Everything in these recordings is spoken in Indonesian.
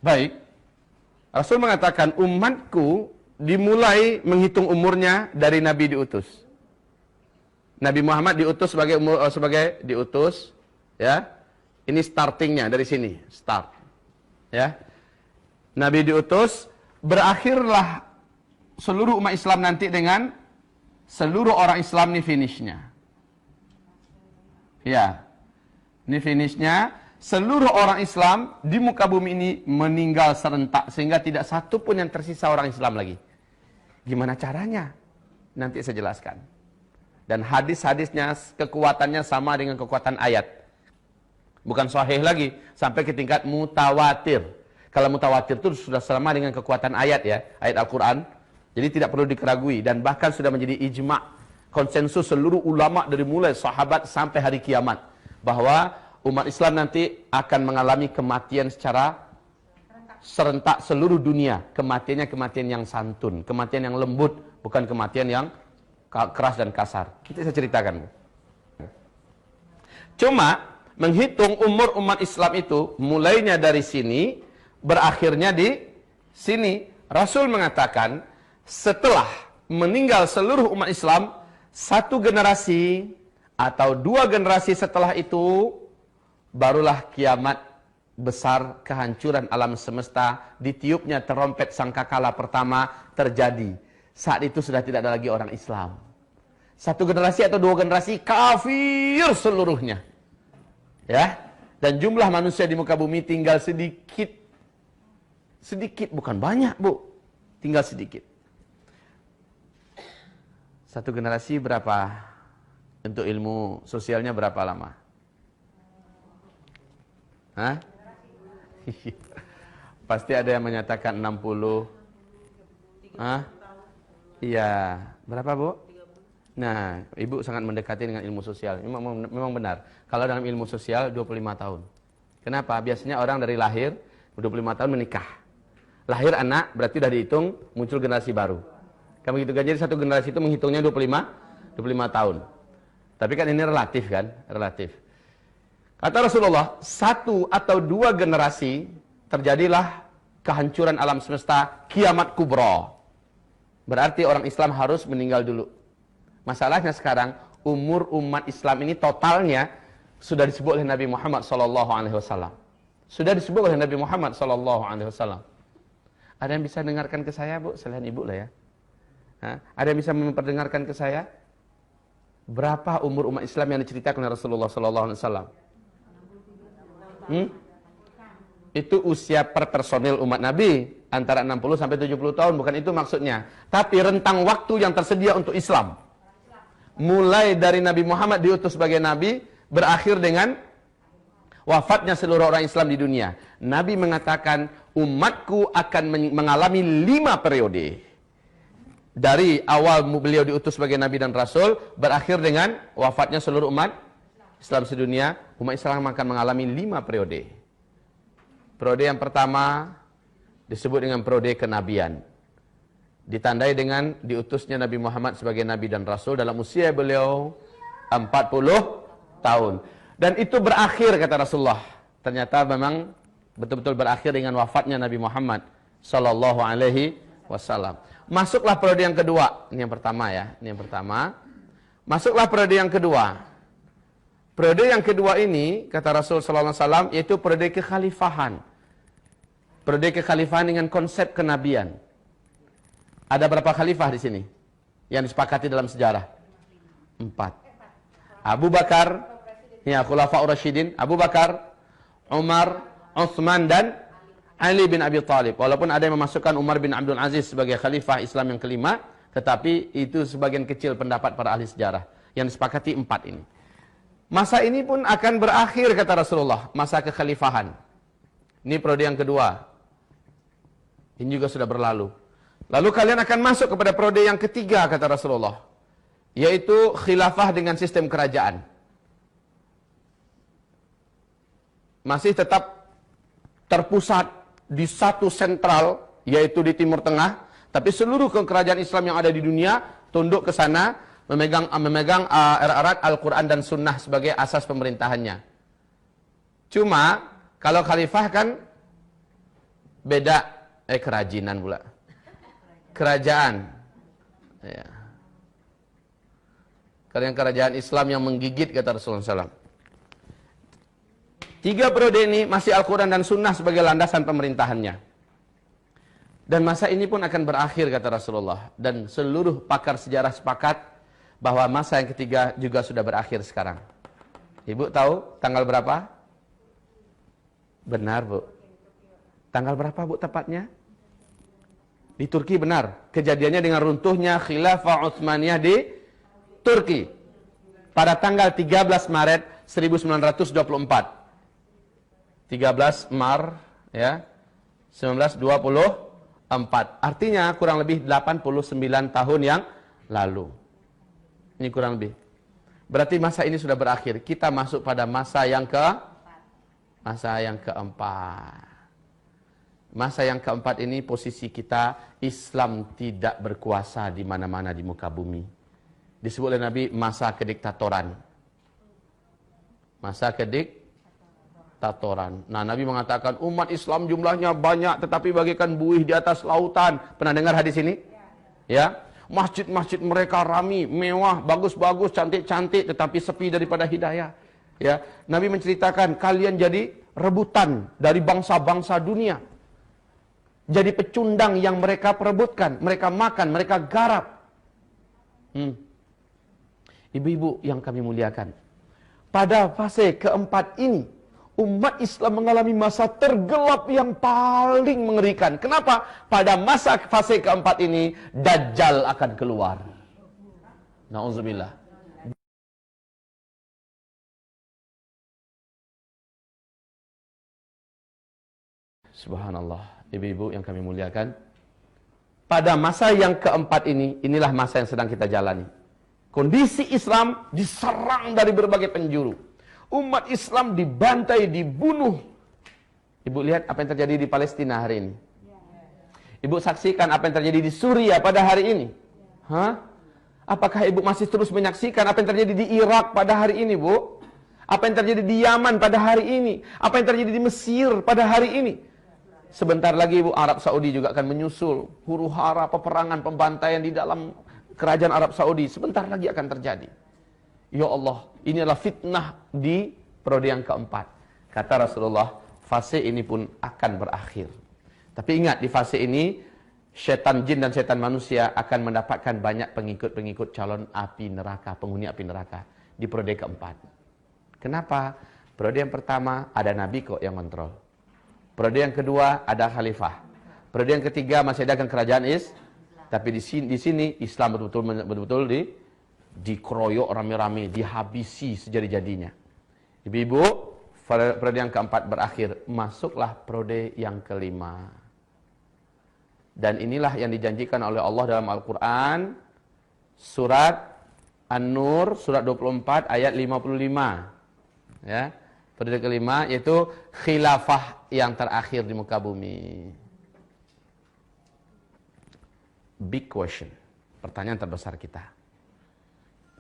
Baik. Rasul mengatakan umatku dimulai menghitung umurnya dari Nabi diutus. Nabi Muhammad diutus sebagai diutus, ya. Ini startingnya dari sini, start. Ya. Nabi diutus, berakhirlah seluruh umat Islam nanti dengan seluruh orang Islam ini finishnya. Ya. Ini finishnya, seluruh orang Islam di muka bumi ini meninggal serentak sehingga tidak satu pun yang tersisa orang Islam lagi. Gimana caranya? Nanti saya jelaskan. Dan hadis-hadisnya kekuatannya sama dengan kekuatan ayat. Bukan sahih lagi, sampai ke tingkat mutawatir. Kalau mutawatir itu sudah sama dengan kekuatan ayat ya, ayat Al-Quran. Jadi tidak perlu dikeragui dan bahkan sudah menjadi ijma', konsensus seluruh ulama dari mulai sahabat sampai hari kiamat. Bahwa umat Islam nanti akan mengalami kematian secara serentak seluruh dunia. Kematiannya kematian yang santun, kematian yang lembut, bukan kematian yang keras dan kasar. Nanti saya ceritakan. Cuma menghitung umur umat Islam itu mulainya dari sini, berakhirnya di sini. Rasul mengatakan setelah meninggal seluruh umat Islam, satu generasi atau dua generasi setelah itu barulah kiamat besar, kehancuran alam semesta, ditiupnya terompet sangkakala pertama terjadi. Saat itu sudah tidak ada lagi orang Islam. Satu generasi atau dua generasi kafir seluruhnya. Ya, dan jumlah manusia di muka bumi tinggal sedikit. Sedikit, bukan banyak, Bu. Tinggal sedikit. Satu generasi berapa? Untuk ilmu sosialnya berapa lama? Hah? Pasti ada yang menyatakan 60. Hah? Iya. Berapa, Bu? Nah, Ibu sangat mendekati dengan ilmu sosial. Memang benar. Kalau dalam ilmu sosial 25 tahun. Kenapa? Biasanya orang dari lahir 25 tahun menikah. Lahir anak berarti sudah dihitung muncul generasi baru. Kan begitu kan? Jadi satu generasi itu menghitungnya 25 tahun. Tapi kan ini relatif kan? Relatif. Kata Rasulullah, satu atau dua generasi terjadilah kehancuran alam semesta, kiamat kubra. Berarti orang Islam harus meninggal dulu. Masalahnya sekarang umur umat Islam ini totalnya sudah disebut oleh Nabi Muhammad SAW. Sudah disebut oleh Nabi Muhammad SAW. Ada yang bisa dengarkan ke saya, Bu? Selain Ibu lah ya. Ada yang bisa memperdengarkan ke saya? Berapa umur umat Islam yang diceritakan oleh Rasulullah SAW? Itu usia per personil umat Nabi antara 60 sampai 70 tahun, bukan itu maksudnya. Tapi rentang waktu yang tersedia untuk Islam. Mulai dari Nabi Muhammad diutus sebagai Nabi, berakhir dengan wafatnya seluruh orang Islam di dunia. Nabi mengatakan, umatku akan mengalami 5 periode. Dari awal beliau diutus sebagai Nabi dan Rasul, berakhir dengan wafatnya seluruh umat Islam sedunia, umat Islam akan mengalami 5 periode. Periode yang pertama disebut dengan periode kenabian. Ditandai dengan diutusnya Nabi Muhammad sebagai Nabi dan Rasul dalam usia beliau 40 tahun. Dan itu berakhir, kata Rasulullah. Ternyata memang betul-betul berakhir dengan wafatnya Nabi Muhammad Sallallahu Alaihi Wasallam. Masuklah periode yang kedua. Ini yang pertama ya. Ini yang pertama. Masuklah periode yang kedua. Periode yang kedua ini, kata Rasul Sallallahu Alaihi Wasallam, yaitu periode kekhalifahan. Periode kekhalifahan dengan konsep kenabian. Ada berapa khalifah di sini yang disepakati dalam sejarah? 4. Abu Bakar, ya, Khulafaur Rasyidin, Abu Bakar, Umar, Utsman dan Ali bin Abi Thalib. Walaupun ada yang memasukkan Umar bin Abdul Aziz sebagai khalifah Islam yang kelima, tetapi itu sebagian kecil pendapat para ahli sejarah. Yang disepakati 4 ini. Masa ini pun akan berakhir, kata Rasulullah, masa kekhalifahan. Ini periode yang kedua. Ini juga sudah berlalu. Lalu kalian akan masuk kepada periode yang ketiga, kata Rasulullah, yaitu khilafah dengan sistem kerajaan. Masih tetap terpusat di satu sentral, yaitu di Timur Tengah, tapi seluruh kerajaan Islam yang ada di dunia tunduk ke sana, memegang erat-erat Al-Quran dan Sunnah sebagai asas pemerintahannya. Cuma kalau khalifah kan Beda, kerajinan pula. Kerajaan. Ya. Karena kerajaan Islam yang menggigit, kata Rasulullah SAW. 3 periode ini masih Al-Quran dan Sunnah sebagai landasan pemerintahannya. Dan masa ini pun akan berakhir, kata Rasulullah. Dan seluruh pakar sejarah sepakat bahwa masa yang ketiga juga sudah berakhir sekarang. Ibu tahu tanggal berapa? Benar, Bu. Tanggal berapa, Bu, tepatnya? Di Turki, benar. Kejadiannya dengan runtuhnya Khilafah Utsmaniyah di Turki. Pada tanggal 13 Maret 1924. 13 Maret ya 1924. Artinya kurang lebih 89 tahun yang lalu. Ini kurang lebih. Berarti masa ini sudah berakhir. Kita masuk pada masa yang keempat. Masa yang keempat ini posisi kita Islam tidak berkuasa di mana-mana di muka bumi. Disebut oleh Nabi masa kediktatoran. Masa kediktatoran. Nah, Nabi mengatakan umat Islam jumlahnya banyak tetapi bagaikan buih di atas lautan. Pernah dengar hadis ini? Ya. Masjid-masjid mereka rami, mewah, bagus-bagus, cantik-cantik tetapi sepi daripada hidayah. Ya. Nabi menceritakan kalian jadi rebutan dari bangsa-bangsa dunia. Jadi pecundang yang mereka perebutkan, mereka makan, mereka garap. Ibu-ibu yang kami muliakan, pada fase keempat ini, umat Islam mengalami masa tergelap yang paling mengerikan. Kenapa? Pada masa fase keempat ini, Dajjal akan keluar. Nauzubillah. Subhanallah. Ibu-ibu yang kami muliakan, pada masa yang keempat ini, inilah masa yang sedang kita jalani. Kondisi Islam diserang dari berbagai penjuru. Umat Islam dibantai, dibunuh. Ibu lihat apa yang terjadi di Palestina hari ini. Ibu saksikan apa yang terjadi di Suriah pada hari ini. Apakah ibu masih terus menyaksikan apa yang terjadi di Irak pada hari ini, Bu? Apa yang terjadi di Yaman pada hari ini? Apa yang terjadi di Mesir pada hari ini? Sebentar lagi, Bu, Arab Saudi juga akan menyusul. Huru-hara, peperangan, pembantaian di dalam kerajaan Arab Saudi sebentar lagi akan terjadi. Ya Allah, ini adalah fitnah di periode yang keempat. Kata Rasulullah, fase ini pun akan berakhir. Tapi ingat, di fase ini, setan jin dan setan manusia akan mendapatkan banyak pengikut-pengikut calon api neraka, penghuni api neraka di periode keempat. Kenapa? Periode yang pertama ada Nabi kok yang kontrol. Periode yang kedua ada khalifah. Periode yang ketiga masih ada kerajaan tapi di sini Islam betul-betul dikeroyok rame-rame, dihabisi sejadi-jadinya. Ibu-ibu, periode yang keempat berakhir, masuklah periode yang kelima. Dan inilah yang dijanjikan oleh Allah dalam Al-Qur'an, surat An-Nur, surat 24 ayat 55. Ya. Periode kelima yaitu khilafah yang terakhir di muka bumi. Big question. Pertanyaan terbesar kita.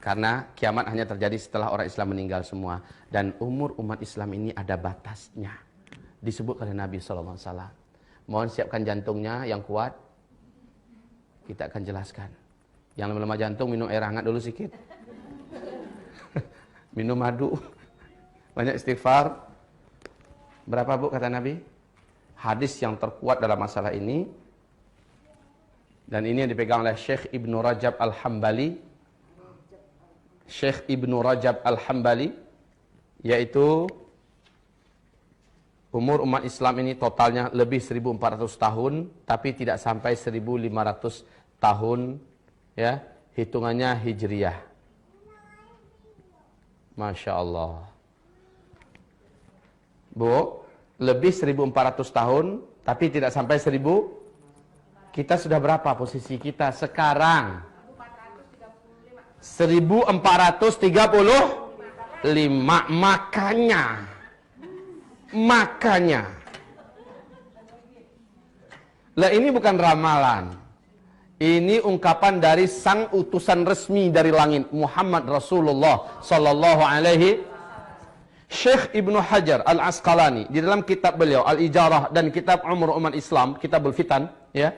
Karena kiamat hanya terjadi setelah orang Islam meninggal semua. Dan umur umat Islam ini ada batasnya. Disebut oleh Nabi SAW. Mohon siapkan jantungnya yang kuat. Kita akan jelaskan. Yang lemah jantung minum air hangat dulu sedikit. Minum madu. Banyak istighfar. Berapa, Bu, kata Nabi? Hadis yang terkuat dalam masalah ini. Dan ini yang dipegang oleh Syekh Ibnu Rajab Al-Hambali. Syekh Ibnu Rajab Al-Hambali. Yaitu umur umat Islam ini totalnya lebih 1400 tahun. Tapi tidak sampai 1500 tahun. Ya, hitungannya Hijriyah. Masya Allah. Bu, lebih 1400 tahun, tapi tidak sampai 1000. Kita sudah berapa posisi kita sekarang? 1435. Makanya. Lah ini bukan ramalan. Ini ungkapan dari sang utusan resmi dari langit, Muhammad Rasulullah sallallahu alaihi. Syekh Ibnu Hajar Al-Asqalani di dalam kitab beliau Al-Ijarah dan kitab Umur Umat Islam, Kitabul Fitan, ya.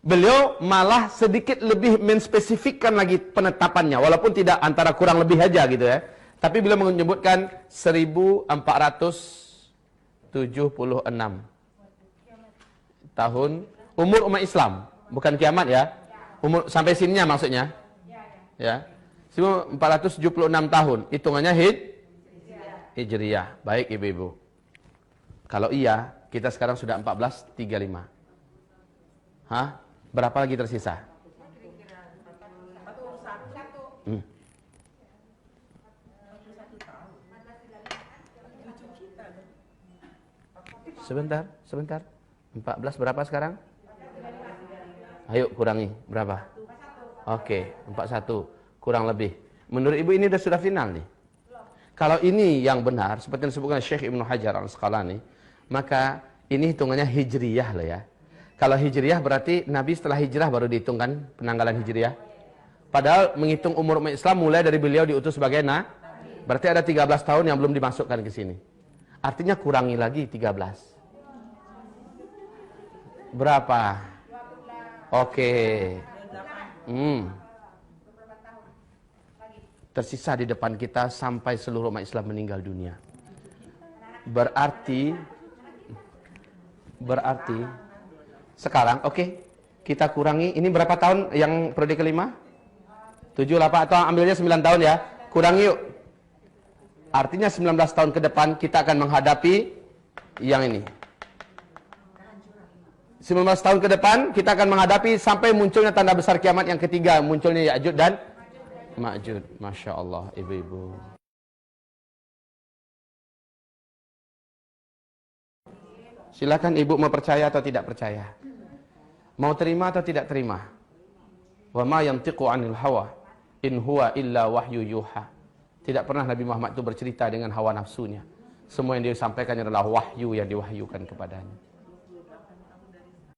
Beliau malah sedikit lebih menspesifikkan lagi penetapannya, walaupun tidak antara kurang lebih aja gitu ya. Tapi beliau menyebutkan 1476 tahun umur umat Islam, bukan kiamat ya. Umur sampai sininya maksudnya. Ya. 1476 tahun, hitungannya Hijriyah. Baik ibu-ibu. Kalau iya, kita sekarang sudah 1435. Hah? Berapa lagi tersisa? Sebentar. 14 berapa sekarang? Ayo kurangi, berapa? Oke, 41. Kurang lebih. Menurut ibu ini sudah final nih. Kalau ini yang benar, seperti yang disebutkan Syekh Ibnu Hajar Al-Asqalani, maka ini hitungannya Hijriyah loh ya. Kalau Hijriyah berarti Nabi setelah hijrah baru dihitungkan penanggalan Hijriyah. Padahal menghitung umur umat Islam mulai dari beliau diutus sebagai berarti ada 13 tahun yang belum dimasukkan ke sini. Artinya kurangi lagi 13. Berapa? Oke. Tersisa di depan kita sampai seluruh umat Islam meninggal dunia. Berarti sekarang kita kurangi, ini berapa tahun yang periode kelima? 7, 8 atau ambilnya 9 tahun ya. Kurangi yuk. Artinya 19 tahun ke depan kita akan menghadapi yang ini. 19 tahun ke depan kita akan menghadapi sampai munculnya tanda besar kiamat yang ketiga, munculnya Ya'juj dan Ma'juj. Masya Allah ibu-ibu. Silakan ibu mau percaya atau tidak percaya. Mau terima atau tidak terima. Wa ma yantiqu 'anil hawa in huwa illa wahyu yuha. Tidak pernah Nabi Muhammad itu bercerita dengan hawa nafsunya. Semua yang dia sampaikan adalah wahyu yang diwahyukan kepadanya.